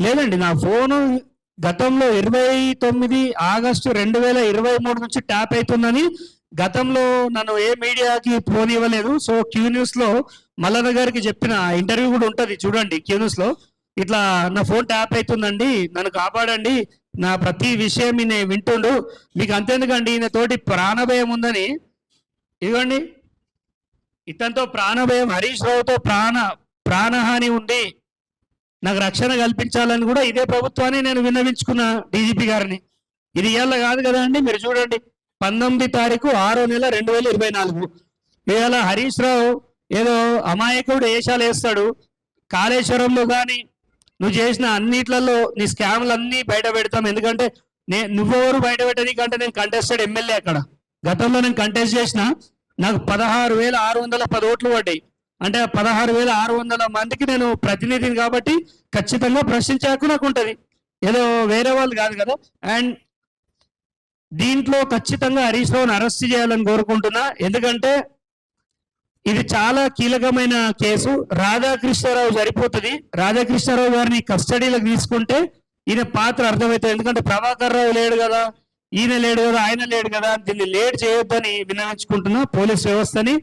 లేదండి, నా ఫోను గతంలో 29 ఆగస్టు 2023 నుంచి ట్యాప్ అవుతుందని గతంలో నన్ను ఏ మీడియాకి పోనివ్వలేదు. సో క్యూ న్యూస్ లో మల్లన్న గారికి చెప్పిన ఇంటర్వ్యూ కూడా ఉంటుంది, చూడండి క్యూ న్యూస్ లో. ఇట్లా నా ఫోన్ ట్యాప్ అవుతుందండి, నన్ను కాపాడండి, నా ప్రతి విషయం ఈయన వింటుండు, మీకు అంతేందుకండి ఈయన తోటి ప్రాణభయం ఉందని. ఇదిగోండి, ఇతనితో ప్రాణభయం, హరీష్ రావుతో ప్రాణహాని ఉంది, నాకు రక్షణ కల్పించాలని కూడా ఇదే ప్రభుత్వాన్ని నేను విన్నవించుకున్న డీజీపీ గారిని. ఇది ఇవాళ కాదు కదా అండి, మీరు చూడండి 19 తారీఖు 6వ నెల 2024. ఇవాళ హరీష్ రావు ఏదో అమాయకుడు వేషాలు వేస్తాడు. కాళేశ్వరంలో కానీ నువ్వు చేసిన అన్నిట్లలో నీ స్కామ్లు అన్నీ బయట పెడతాం, ఎందుకంటే నువ్వెవరు బయట పెట్టడానికంటే నేను కంటెస్టెడ్ ఎమ్మెల్యే. అక్కడ గతంలో నేను కంటెస్ట్ చేసిన, నాకు 16,610 ఓట్లు పడ్డాయి. అంటే 16,600 మందికి నేను ప్రతినిధిని కాబట్టి ఖచ్చితంగా ప్రశ్నించే హక్కు నాకు ఉంటుంది, ఏదో వేరే వాళ్ళు కాదు కదా. అండ్ దీంట్లో ఖచ్చితంగా హరీష్ రావుని అరెస్ట్ చేయాలని కోరుకుంటున్నా, ఎందుకంటే ఇది చాలా కీలకమైన కేసు. రాధాకృష్ణారావు సరిపోతుంది, రాధాకృష్ణారావు గారిని కస్టడీలోకి తీసుకుంటే ఈయన పాత్ర అర్థమవుతుంది. ఎందుకంటే ప్రభాకర్ రావు లేడు కదా, ఈయన లేడు కదా, ఆయన లేడు కదా, దీన్ని లేట్ చేయొద్దని విన్నవించుకుంటున్నా పోలీస్ వ్యవస్థని.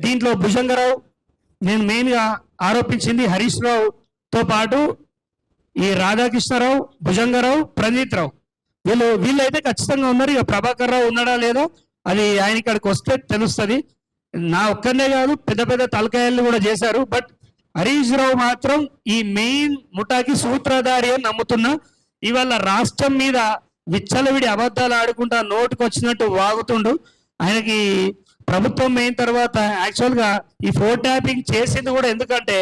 దీంట్లో భుజంగరావు, నేను మెయిన్గా ఆరోపించింది హరీష్ రావుతో పాటు ఈ రాధాకృష్ణారావు, భుజంగరావు, ప్రణీత్ రావు, వీళ్ళైతే ఖచ్చితంగా ఉన్నారు. ఇక ప్రభాకర్ రావు ఉన్నాడా లేదా అది ఆయన ఇక్కడికి వస్తే తెలుస్తుంది. నా ఒక్కనే కాదు, పెద్ద పెద్ద తలకాయలు కూడా చేశారు. బట్ హరీష్ రావు మాత్రం ఈ మెయిన్ ముఠాకి సూత్రధారి అని నమ్ముతున్నా. ఇవాళ రాష్ట్రం మీద విచ్చలవిడి అబద్ధాలు ఆడుకుంటా నోటుకు వచ్చినట్టు వాగుతుండు. ఆయనకి ప్రభుత్వం అయిన తర్వాత యాక్చువల్గా ఈ ఫోన్ ట్యాపింగ్ చేసింది కూడా ఎందుకంటే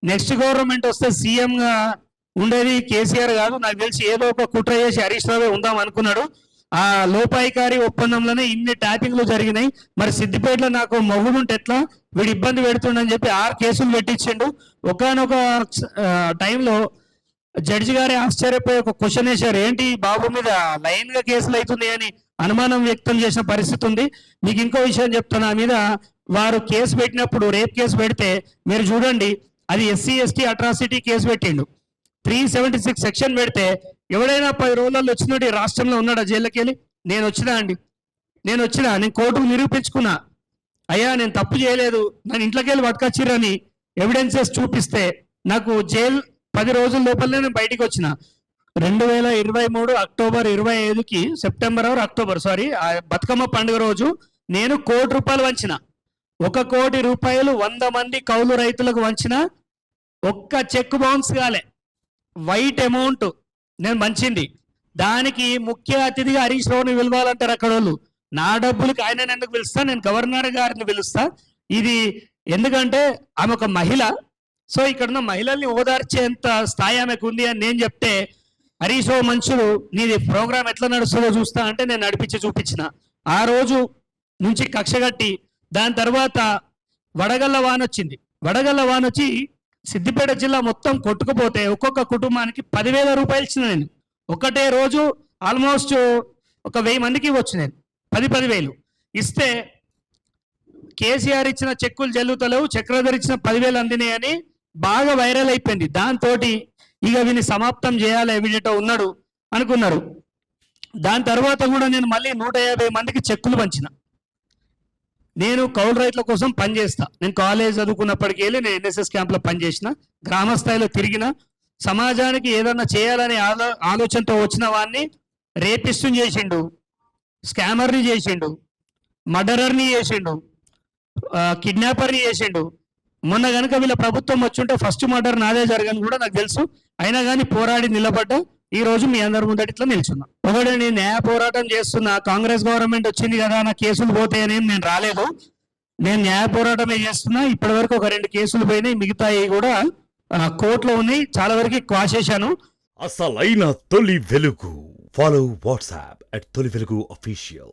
నెక్స్ట్ గవర్నమెంట్ వస్తే సీఎంగా ఉండేది కేసీఆర్ కాదు, నాకు తెలిసి ఏదో ఒక కుట్ర చేసి హరీష్ రావే ఉందాం అనుకున్నాడు. ఆ లోపాయికారి ఒప్పందంలోనే ఇన్ని ట్యాపింగ్లు జరిగినాయి. మరి సిద్దిపేటలో నాకు మొగుడుంటే ఎట్లా, వీడు ఇబ్బంది పెడుతుండని చెప్పి 6 కేసులు పెట్టించిండు. ఒకనొక టైంలో జడ్జి గారే ఆశ్చర్యపోయి ఒక క్వశ్చన్ వేశారు, ఏంటి బాబు మీద లైన్ గా కేసులు అవుతున్నాయి అని అనుమానం వ్యక్తం చేసిన పరిస్థితి ఉంది. మీకు ఇంకో విషయం చెప్తాను, ఆ మీద వారు కేసు పెట్టినప్పుడు రేప్ కేసు పెడితే మీరు చూడండి, అది SC ST అట్రాసిటీ కేసు పెట్టిండు. 376 సెక్షన్ పెడితే ఎవడైనా 10 రోజుల్లో వచ్చినట్టు రాష్ట్రంలో ఉన్నాడా జైల్లోకి వెళ్ళి? నేను వచ్చినా నేను కోర్టుకు నిరూపించుకున్నా, అయ్యా నేను తప్పు చేయలేదు, నన్ను ఇంట్లోకి వెళ్ళి పట్టుకొచ్చిర్రని ఎవిడెన్సెస్ చూపిస్తే నాకు జైలు 10 రోజుల లోపలనే నేను బయటికి వచ్చిన. 2023 అక్టోబర్ 25కి అక్టోబర్ బతుకమ్మ పండుగ రోజు నేను ₹1,00,00,000 వంచిన. 1 కోటి రూపాయలు 100 మంది కౌలు రైతులకు వంచిన, ఒక్క చెక్ బౌన్స్ కాలే, వైట్ అమౌంట్ నేను మంచింది. దానికి ముఖ్య అతిథిగా హరీష్ రావుని పిలవాలంటారు అక్కడ వాళ్ళు. నా డబ్బులకి ఆయన ఎందుకు పిలుస్తా, నేను గవర్నర్ గారిని పిలుస్తా. ఇది ఎందుకంటే ఆమె ఒక మహిళ, సో ఇక్కడున్న మహిళల్ని ఓదార్చేంత స్థాయి ఆమెకు ఉంది అని నేను చెప్తే, హరీష్ రావు మనుషులు నీది ప్రోగ్రామ్ ఎట్లా నడుస్తుందో చూస్తా అంటే నేను నడిపించి చూపించిన. ఆ రోజు నుంచి కక్షగట్టి దాని తర్వాత వడగళ్ళ వానొచ్చింది. వడగళ్ళ వానొచ్చి సిద్దిపేట జిల్లా మొత్తం కొట్టుకుపోతే ఒక్కొక్క కుటుంబానికి 10,000 రూపాయలు ఇచ్చిన నేను. ఒకటే రోజు ఆల్మోస్ట్ ఒక 1000 మందికి ఇవ్వచ్చు నేను. 10,000 ఇస్తే కేసీఆర్ ఇచ్చిన చెక్కులు జల్లుతలేవు, చక్రధర్ ఇచ్చిన 10,000 అందినాయి అని బాగా వైరల్ అయిపోయింది. దాంతో ఇక వీని సమాప్తం చేయాలి, ఎవిడెటో ఉన్నాడు అనుకున్నారు. దాని తర్వాత కూడా నేను మళ్ళీ 150 మందికి చెక్కులు పంచిన. నేను కౌలు రైతుల కోసం పనిచేస్తా. నేను కాలేజ్ చదువుకున్నప్పటికీ వెళ్ళి నేను NSS క్యాంప్లో పనిచేసిన, గ్రామ స్థాయిలో తిరిగిన, సమాజానికి ఏదన్నా చేయాలనే ఆలోచనతో వచ్చిన వాడిని రేపిస్టుని చేసిండు, స్కామర్ని చేసిండు, మర్డరర్ని చేసిండు, కిడ్నాపర్ని చేసిండు. మొన్న కనుక వీళ్ళ ప్రభుత్వం వచ్చుంటే ఫస్ట్ మర్డర్ నాదే జరగని కూడా నాకు తెలుసు. అయినా కానీ పోరాడి నిలబడ్డా ఈ రోజు మీ అందరి ముందట ఇట్లా నిల్చున్నా. ఒకటి నేను న్యాయ పోరాటం చేస్తున్నా, కాంగ్రెస్ గవర్నమెంట్ వచ్చింది కదా నా కేసులు పోతాయని నేను రాలేదు, నేను న్యాయ పోరాటమే చేస్తున్నా. ఇప్పటి వరకు ఒక 2 కేసులు పోయినాయి, మిగతాయి కూడా కోర్టులో ఉన్నాయి, చాలా వరకు క్వాష్ చేశాను. అసలైన తొలి వెలుగు. ఫాలో వాట్సాప్ @తొలి వెలుగు అఫీషియల్.